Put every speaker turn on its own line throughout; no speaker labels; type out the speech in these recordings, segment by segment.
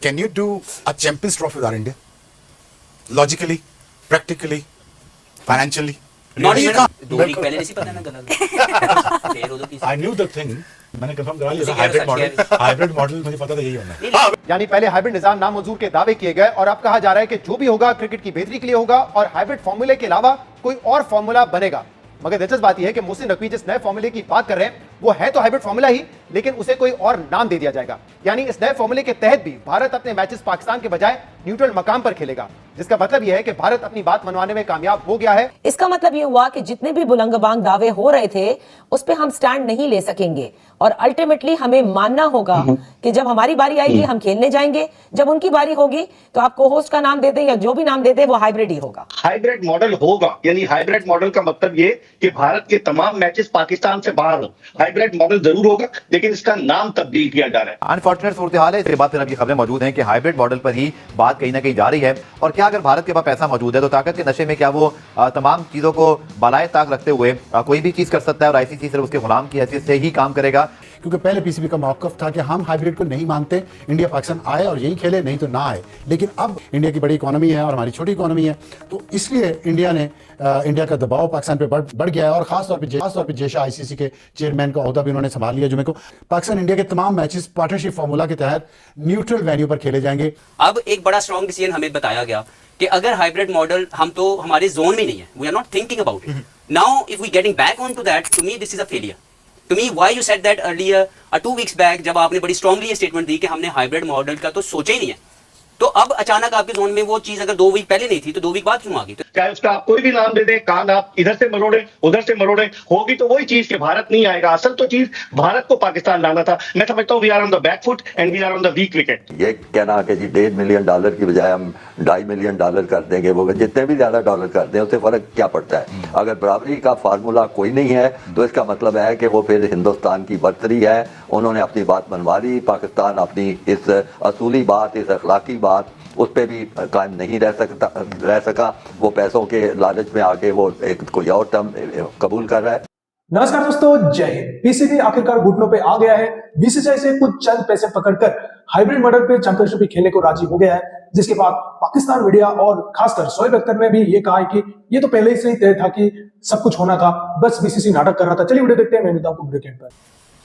Can you do a Champions Trophy with our India? Logically, practically, financially?
Not
No, you
even
can't.
2 week पहले नहीं पता ना गलत फेर हो तो किसी
I knew the thing. मैंने कंफर्म करा लिया
उसी
हाइब्रिड
के
मॉडल
अनुसार
हाइब्रिड मॉडल मुझे पता था यही होना है।
यानी पहले हाइब्रिड निजाम नामंजूर के दावे किए गए और अब कहा जा रहा है कि जो भी होगा क्रिकेट की बेहतरी के लिए होगा और हाइब्रिड फॉर्मूले के अलावा कोई और फॉर्मूला बनेगा। मगर दिलचस्प बात यह है कि मोहसिन नकवी जिस नए फॉर्मूले की बात कर रहे हैं वो है तो हाइब्रिड फॉर्मूला ही, लेकिन उसे कोई और नाम दे दिया जाएगा। यानी इस नए फॉर्मूले के तहत भी भारत अपने मैचेस पाकिस्तान के बजाय न्यूट्रल मकाम पर खेलेगा, जिसका मतलब यह है कि भारत अपनी बात मनवाने में कामयाब हो गया है।
इसका मतलब यह हुआ कि जितने भी बुलंदबांग दावे हो रहे थे उस पे हम स्टैंड नहीं ले सकेंगे और अल्टीमेटली हमें मानना होगा कि जब हमारी बारी आएगी हम खेलने जाएंगे, जब उनकी बारी होगी तो आप को होस्ट का नाम दे दें या जो भी नाम दे दें वो हाइब्रिड ही होगा।
हाइब्रिड मॉडल होगा, यानी हाइब्रिड मॉडल का मतलब ये कि भारत के तमाम मैचेस पाकिस्तान से बाहर हो। हाइब्रिड मॉडल जरूर होगा लेकिन इसका नाम तब्दील किया जा रहा है।
अनफॉर्चुनेट सूरत हाल है। इसके बाद फिर खबरें मौजूद हैं कि हाइब्रिड मॉडल पर ही बात कहीं ना कहीं जा रही है। और क्या अगर भारत के पास पैसा मौजूद है तो ताकत के नशे में क्या वो तमाम चीजों को बालाए ताक रखते हुए कोई भी चीज कर सकता है और आईसीसी सिर्फ उसके गुलाम की हैसियत से ही काम करेगा?
क्योंकि पहले पीसीबी का मौकफ था कि हम हाइब्रिड को नहीं मानते, इंडिया पाकिस्तान आए और यही खेले, नहीं तो ना आए। लेकिन अब इंडिया की बड़ी इकोनॉमी है और हमारी छोटी इकोनॉमी है, तो इसलिए इंडिया का दबाव पाकिस्तान पे बढ़ गया है। और खासतौर पे जेशा आईसीसी के चेयरमैन का ओहदा भी उन्होंने संभाल लिया जुमे को। पाकिस्तान इंडिया के तमाम मैचेस पार्टनरशिप फार्मूला के तहत न्यूट्रल वेन्यू पर खेले जाएंगे।
अब एक बड़ा स्ट्रॉन्ग डिसीजन हमें बताया गया कि अगर हाइब्रिड मॉडल हम तो हमारे जोन में नहीं है, we are not thinking about it now, if we getting back on to that, to me this is a failure. To me, why you said that earlier, 2 weeks back, जब आपने बड़ी strongly ये statement दी कि हमने hybrid model का तो सोचा ही नहीं है, तो अब अचानक आपके जोन में वो चीज अगर 2 वीक पहले नहीं थी तो 2 वीक बाद क्यों आ गई?
चाहे उसका आप कोई भी नाम दे दें, कान आप इधर से मरोड़े उधर से मरोड़े, होगी तो वही चीज कि भारत नहीं आएगा। असल तो चीज भारत को पाकिस्तान लाना था। मैं समझता हूँ we are on the back foot and we are on the weak wicket.
ये कहना कि जी $1.5 मिलियन की बजाय हम $2.5 मिलियन कर देंगे, वो जितने भी ज्यादा डॉलर कर दें उससे फर्क क्या पड़ता है? अगर बराबरी का फार्मूला कोई नहीं है तो इसका मतलब है कि वो फिर हिंदुस्तान की बर्तरी है। उन्होंने अपनी बात मनवा ली, पाकिस्तान अपनी इस असूली बात, इस अखलाकी बात उस पर भी कायम नहीं रह सका। वो पैसों के लालच में आके वो एक कोई और टर्म कबूल कर रहा है।
नमस्कार दोस्तों, जय हिंद। पीसीबी आखिरकार घुटनों पे आ गया है। बीसीसीआई से कुछ चंद पैसे पकड़कर हाइब्रिड मॉडल पे चैंपियनशिप खेलने को राजी हो गया है, जिसके बाद पाकिस्तान मीडिया और खासकर शोएब अख्तर ने भी ये कहा है कि ये तो पहले से ही तय था कि सब कुछ होना था, बस बीसीसी नाटक कर रहा था। चलिए वीडियो देखते हैं, मैं मिलता हूं आपको वीडियो के अंत।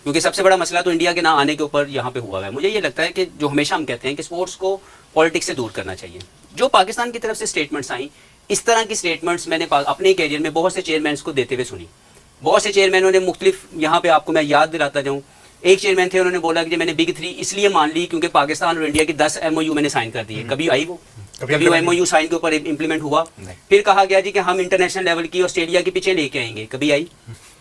क्योंकि सबसे बड़ा मसला तो इंडिया के ना आने के ऊपर यहाँ पे हुआ है। मुझे ये लगता है कि जो हमेशा हम कहते हैं कि स्पोर्ट्स को पॉलिटिक्स से दूर करना चाहिए। जो पाकिस्तान की तरफ से स्टेटमेंट्स आई, इस तरह की स्टेटमेंट्स मैंने अपने कैरियर में बहुत से चेयरमैन को देते हुए सुनी। बहुत से चेयरमैनों ने मुख्तलिफ, यहाँ पे आपको मैं याद दिलाता जाऊँ, एक चेयरमैन थे, उन्होंने बोला कि मैंने बिग 3 इसलिए मान ली क्योंकि पाकिस्तान और इंडिया की 10 MOU मैंने साइन कर दिए। कभी आई वो? कभी वो MOU साइन के ऊपर इम्प्लीमेंट हुआ? फिर कहा गया जी कि हम इंटरनेशनल लेवल की ऑस्ट्रेलिया के पीछे लेके आएंगे। कभी आई?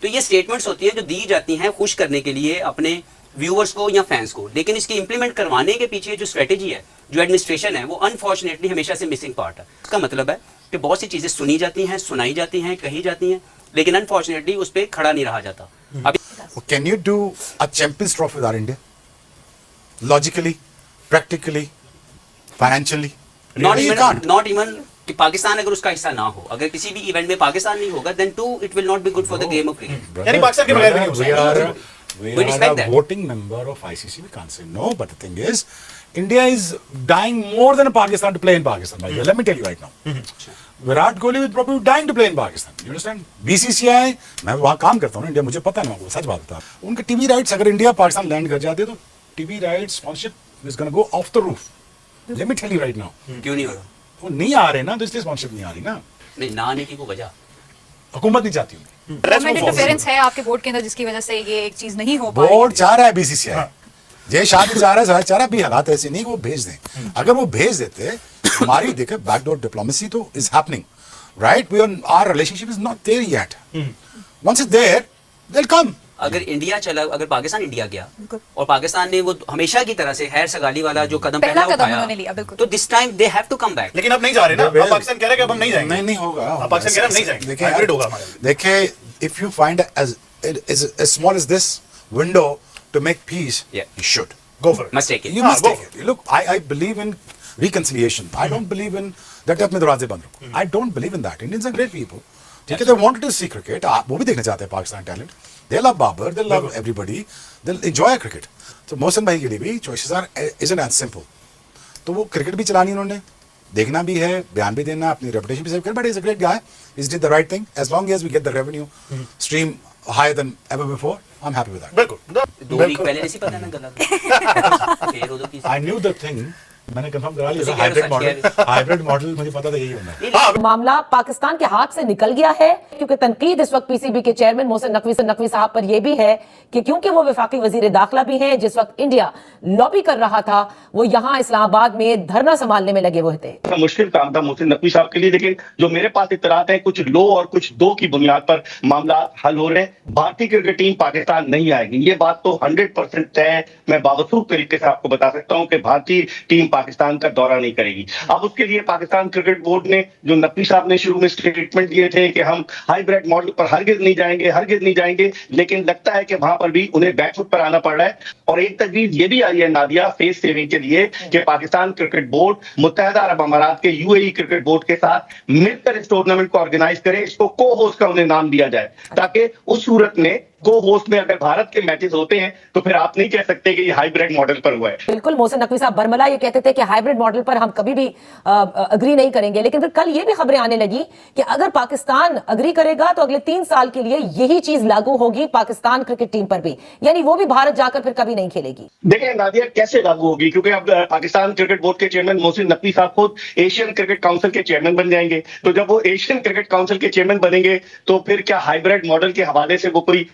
तो ये स्टेटमेंट्स होती है जो दी जाती हैं खुश करने के लिए अपने व्यूअर्स को या फैंस को, लेकिन इसकी इंप्लीमेंट करवाने के पीछे जो स्ट्रेटेजी है, जो एडमिनिस्ट्रेशन है, वो अनफॉर्चुनेटली हमेशा से मिसिंग पार्ट है। इसका मतलब है कि बहुत सी चीजें सुनी जाती हैं, सुनाई जाती हैं, कही जाती हैं, लेकिन अनफॉर्चुनेटली उस पर खड़ा नहीं रहा जाता। अभी
Can you do a Champions Trophy with our India? Logically, practically, financially?
not even कि पाकिस्तान अगर उसका हिस्सा ना हो, अगर किसी भी इवेंट में पाकिस्तान नहीं होगा, then too it will not be good for the game of cricket.
यानी पाकिस्तान के बगैर नहीं हो सकता।
We
We
respect
are a
that.
voting member of ICC. We can't say no. But the thing is, India is dying more than Pakistan to play in Pakistan. By the way. Let me tell you right now. Virat Kohli is probably dying to play in Pakistan. You understand? BCCI, मैं वहाँ काम करता हूँ ना India, मुझे पता है, मैं सच बात बता। उनके टीवी राइट्स अगर इंडिया पाकिस्तान लैंड कर जाते तो TV rights sponsorship is gonna go off the roof. Let me tell you right now.
क्यों नहीं हो रहा?
वो नहीं आ रहे ना, तो इसलिए स्पॉन्सरशिप नहीं आ रही ना।
नहीं, ना आने की कोई वजह
हुकूमत नहीं चाहती होंगी।
गवर्नमेंट इंटरफेरेंस है आपके बोर्ड के अंदर जिसकी वजह से ये एक चीज नहीं हो पा रही।
बोर्ड चाह रहा है बीसीसीआई, जय शाह भी चाह रहा है, चाह रहा भी हालात ऐसे नहीं कि वो भेज दें। अगर वो भेज देते, हमारी देखे बैकडोर डिप्लोमेसी तो is happening, right? We our relationship is not there yet. Once it's there they will come.
अगर इंडिया चला, अगर पाकिस्तान इंडिया गया और पाकिस्तान ने वो हमेशा की तरह से हैर सगाली वाला जो कदम पहला उठाया, तो this time they have to come back.
लेकिन अब नहीं जा रहे ना, अब पाकिस्तान कह रहा है कि अब हम नहीं जाएंगे।
नहीं होगा,
अब पाकिस्तान कह रहा है हम नहीं जाएंगे, हाइब्रिड होगा हमारा।
देखिए, if you find as small as this window to make peace, you should
go for it.
Must take it.
You must take it. Look, I believe in reconciliation. I don't believe in that अपने दरवाजे बंद रखो। I don't believe in that. Indians are great people. ठीक है, they wanted to see cricket. वो भी देखना चाहते हैं Pakistan talent. They love Babar, they love everybody, they'll enjoy cricket. So Mohsin भाई के लिए भी choices isn't as simple. तो वो क्रिकेट भी चलानी उन्होंने, देखना भी है, बयान भी देना, अपनी रेपुटेशन भी सेव करना, but is a great guy, is did the right thing, as long as we get the revenue stream higher than ever before, I am happy with that.
बिल्कुल
2 वीक पहले नहीं पता ना गलत फिर उधर की
आई न्यू द थिंग, मैंने कंफर्म करा लिया,
उसी के
हाइब्रिड
अनुसार
मॉडल, हाइब्रिड मॉडल मुझे पता था यही होना है।
मामला पाकिस्तान के हाथ से निकल गया है, क्योंकि तनकीद इस वक्त पीसीबी के चेयरमैन मोहसिन नकवी साहब पर यह भी है कि क्योंकि वो वफाकी वजीर दाखिला भी हैं, जिस वक्त इंडिया लॉबी कर रहा था वो यहाँ इस्लामाबाद में धरना संभालने में लगे हुए थे।
मुश्किल काम था मोहसिन नकवी साहब के लिए, लेकिन जो मेरे पास इत्तलात है कुछ लो और कुछ दो की बुनियाद पर मामला हल हो रहे हैं। भारतीय क्रिकेट टीम पाकिस्तान नहीं आएगी, ये बात तो 100% तय है। मैं बावसूख तरीके से आपको बता सकता हूं कि भारतीय टीम पाकिस्तान का दौरा नहीं करेगी। अब उसके लिए पाकिस्तान क्रिकेट बोर्ड ने, जो नकवी साहब ने शुरू में स्टेटमेंट दिए थे कि हम हाइब्रिड मॉडल पर हरगिज नहीं जाएंगे, लेकिन लगता है कि वहां पर भी उन्हें बैकफुट पर आना पड़ रहा है। और एक तजवीज ये भी आई है नादिया फेस सेविंग के लिए कि पाकिस्तान क्रिकेट बोर्ड मुत्तहदा अरब अमारात के यूएई क्रिकेट बोर्ड के साथ मिलकर इस टूर्नामेंट को ऑर्गेनाइज करे, इसको को होस्ट का उन्हें नाम दिया जाए, ताकि उस सूरत में को होस्ट में अगर भारत के मैचेस होते हैं तो फिर आप नहीं कह सकते कि ये हाइब्रिड मॉडल पर हुआ है।
बिल्कुल, मोहसिन नकवी साहब बरमला ये कहते थे कि हाइब्रिड मॉडल पर हम कभी भी अग्री नहीं करेंगे, लेकिन फिर कल ये भी खबरें आने लगी कि अगर पाकिस्तान अग्री करेगा तो अगले 3 साल के लिए यही चीज लागू होगी पाकिस्तान क्रिकेट टीम पर भी, यानी वो भी भारत जाकर फिर कभी नहीं खेलेगी।
देखिए नादिया कैसे लागू होगी, क्योंकि अब पाकिस्तान क्रिकेट बोर्ड के चेयरमैन मोहसिन नकवी साहब खुद एशियन क्रिकेट काउंसिल के चेयरमैन बन जाएंगे। तो जब वो एशियन क्रिकेट काउंसिल के चेयरमैन बनेंगे तो फिर क्या हाइब्रिड मॉडल के हवाले से वो कोई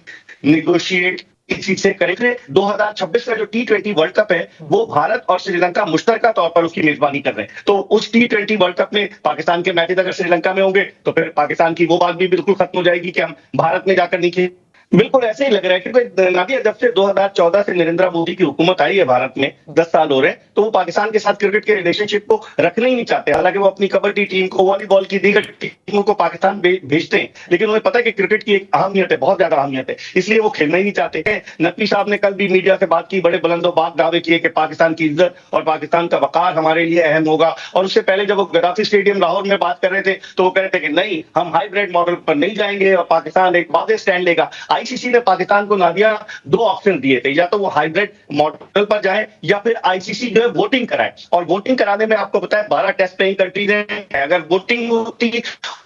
निगोशिएट इस चीज से करेंगे? 2026 का जो T20 वर्ल्ड कप है वो भारत और श्रीलंका मुश्तरका तौर पर उसकी मेजबानी कर रहे हैं। तो उस T20 वर्ल्ड कप में पाकिस्तान के मैचेस अगर श्रीलंका में होंगे तो फिर पाकिस्तान की वो बात भी बिल्कुल खत्म हो जाएगी कि हम भारत में जाकर नहीं खेलें। बिल्कुल ऐसे ही लग रहा है, क्योंकि नादिया जब से 2014 से नरेंद्र मोदी की हुकूमत आई है भारत में, 10 साल हो रहे हैं, तो वो पाकिस्तान के साथ क्रिकेट के रिलेशनशिप को रखना ही नहीं चाहते। हालांकि वो अपनी कबड्डी टीम को, वॉलीबॉल की दीगर टीमों को पाकिस्तान भेजते हैं, लेकिन उन्हें पता है कि क्रिकेट की एक अहमियत है, बहुत ज्यादा अहमियत है, इसलिए वो खेलना ही नहीं चाहते हैं। नकवी साहब ने कल भी मीडिया से बात की, बड़े बुलंदोबाग दावे किए कि पाकिस्तान की इज्जत और पाकिस्तान का वकार हमारे लिए अहम होगा। और उससे पहले जब वो गद्दाफी स्टेडियम लाहौर में बात कर रहे थे तो वो कह रहे थे कि नहीं, हम हाइब्रिड मॉडल पर नहीं जाएंगे और पाकिस्तान एक वादे स्टैंड लेगा। आईसीसी ने पाकिस्तान को नादिया 2 ऑप्शन दिए थे, या तो वो हाइब्रिड मॉडल पर जाए या फिर आईसीसी जो है वोटिंग कराए। और वोटिंग कराने में आपको पता है 12 टेस्ट प्लेइंग कंट्रीज हैं, अगर वोटिंग होती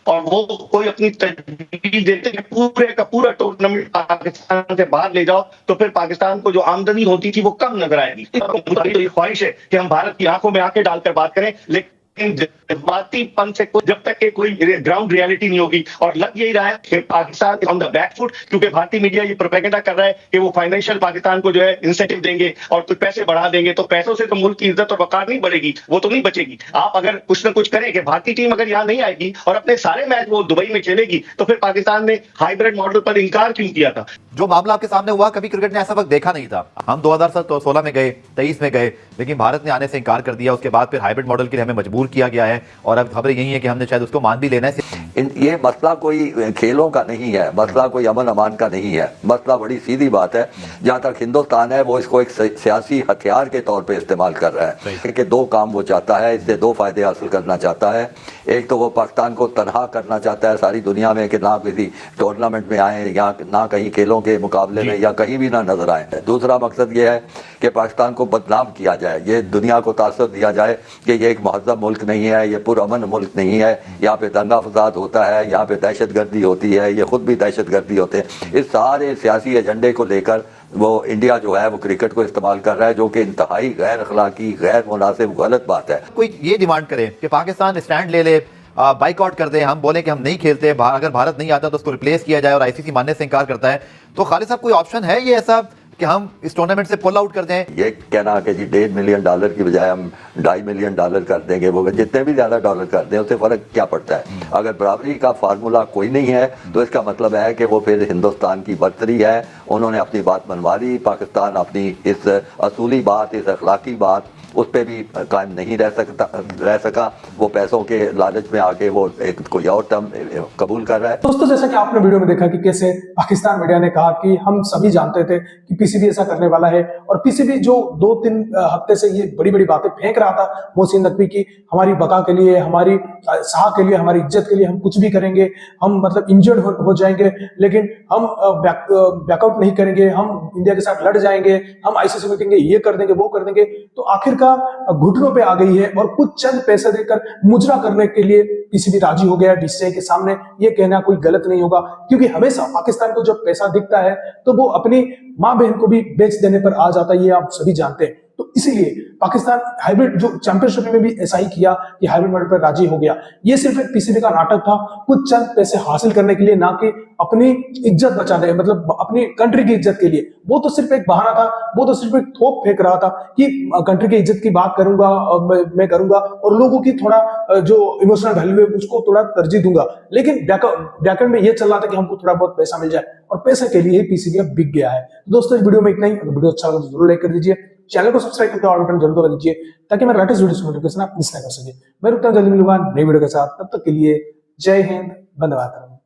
और वो कोई अपनी तजवीज देते कि पूरे का पूरा टूर्नामेंट पाकिस्तान से बाहर ले जाओ, तो फिर पाकिस्तान को जो आमदनी होती थी वो कम नजर आएगी। तो ये ख्वाहिश है कि हम भारत की आंखों में आंखें डालकर बात करें, लेकिन जज्बातीपन से जब तक के कोई ग्राउंड रियलिटी नहीं होगी। और लग यही रहा है कि Pakistan on the back foot, क्योंकि भारतीय मीडिया ये प्रोपेगेंडा कर रहा है कि वो फाइनेंशियल पाकिस्तान को जो है इंसेंटिव देंगे और कुछ पैसे बढ़ा देंगे, तो पैसों से तो मुल्क की इज्जत और वकार नहीं बढ़ेगी, वो तो नहीं बचेगी। आप अगर कुछ ना कुछ करें कि भारतीय टीम अगर यहाँ नहीं आएगी और अपने सारे मैच वो दुबई में खेलेगी, तो फिर पाकिस्तान ने हाइब्रिड मॉडल पर इनकार क्यों किया था?
जो मामला आपके सामने हुआ, कभी क्रिकेट ने ऐसा वक्त देखा नहीं था। हम 2016 में गए, 23 में गए, लेकिन भारत ने आने से इनकार कर दिया। उसके बाद फिर हाइब्रिड मॉडल के लिए हमें मजबूर किया गया है और अब खबरें यही है कि हमने शायद उसको मान भी लेना है।
ये मसला कोई खेलों का नहीं है, मसला कोई अमन अमान का नहीं है, मसला बड़ी सीधी बात है। जहाँ तक हिंदुस्तान है वो इसको एक सियासी हथियार के तौर पे इस्तेमाल कर रहा है कि 2 काम वो चाहता है, इससे 2 फायदे हासिल करना चाहता है। एक तो वो पाकिस्तान को तनहा करना चाहता है सारी दुनिया में कि ना किसी टूर्नामेंट में आए या ना कहीं खेलों के मुकाबले में या कहीं भी ना नजर आए। दूसरा मकसद ये है कि पाकिस्तान को बदनाम किया जाए, ये दुनिया को तासर दिया जाए कि ये एक महज़ब मुल्क नहीं है, ये पुरअमन मुल्क नहीं है, यहाँ पे दंगा फसाद होता है, यहाँ पे दहशतगर्दी होती है, ये खुद भी दहशतगर्दी होते हैं। इस सारे सियासी एजेंडे को लेकर वो इंडिया जो है वो क्रिकेट को इस्तेमाल कर रहा है, जो कि इंतहाई गैर अखलाकी, गैर मुनासिब, गलत बात है।
कोई ये डिमांड करे कि पाकिस्तान स्टैंड ले ले, बाइकआउट कर दे, हम बोले कि हम नहीं खेलते, अगर भारत नहीं आता तो उसको रिप्लेस किया जाए और आईसीसी मानने से इनकार करता है, तो खालिद साहब कोई ऑप्शन है ये ऐसा कि हम इस टूर्नामेंट से पुल आउट कर दें?
ये कहना कि जी $1.5 मिलियन की बजाय हम $2.5 मिलियन कर देंगे, वो जितने भी ज़्यादा डॉलर कर दें उससे फ़र्क क्या पड़ता है? अगर बराबरी का फार्मूला कोई नहीं है तो इसका मतलब है कि वो फिर हिंदुस्तान की बर्तरी है। उन्होंने अपनी बात मनवा ली, पाकिस्तान अपनी इस असूली बात, इस अखलाकी बात, उस पर भी कायम नहीं रह सका। वो पैसों के लालच में आके वो एक कोई और टर्म कबूल कर रहा है।
दोस्तों, जैसा कि आपने वीडियो में देखा कि कैसे पाकिस्तान मीडिया ने कहा कि हम सभी जानते थे कि पीसीबी ऐसा करने वाला है, और पीसीबी जो 2-3 हफ्ते से ये बड़ी बड़ी बातें फेंक रहा था मोहसिन नकवी की, हमारी बका के लिए, हमारी साह के लिए, हमारी इज्जत के लिए हम कुछ भी करेंगे, हम मतलब इंजर्ड हो जाएंगे, लेकिन हम बैकआउट नहीं करेंगे, हम इंडिया के साथ लड़ जाएंगे, हम आईसीसी मीटिंग ये कर देंगे, वो कर देंगे। तो आखिर का घुटनों पे आ गई है और कुछ चंद पैसे देकर मुजरा करने के लिए पीसीबी राजी हो गया है बीसीसीआई के सामने। ये कहना कोई गलत नहीं होगा, क्योंकि हमेशा पाकिस्तान को जब पैसा दिखता है तो वो अपनी मां बहन को भी बेच देने पर आ जाता है, ये आप सभी जानते हैं। तो इसीलिए पाकिस्तान हाइब्रिड जो चैंपियनशिप में भी ऐसा ही किया कि हाइब्रिड मॉडल पर राजी हो गया। ये सिर्फ एक पीसीबी का नाटक था, कुछ चंद पैसे हासिल करने के लिए, ना कि अपनी इज्जत बचाने, मतलब अपनी कंट्री की इज्जत के लिए। वो तो सिर्फ एक बहाना था, वो तो सिर्फ एक थोप फेंक रहा था कि कंट्री की इज्जत की बात करूंगा, मैं करूंगा और लोगों की थोड़ा जो इमोशनल वैल्यू है उसको थोड़ा तरजीह दूंगा। लेकिन बैकएंड में ये चल रहा था कि हमको थोड़ा बहुत पैसा मिल जाए, और पैसे के लिए ही पीसीबी अब बिक गया है। तो दोस्तों इस वीडियो में इतना ही। अगर वीडियो अच्छा लगा तो जरूर लाइक कर दीजिए, चैनल को सब्सक्राइब करके ऑल बटन जरूर दबा दीजिए, ताकि मैं लेटेस्ट वीडियो की नोटिफिकेशन आप मिस ना कर सके। मैं रुकता हूं, जल्दी मिलूंगा नई वीडियो के साथ। तब तक के लिए जय हिंद, वंदे मातरम।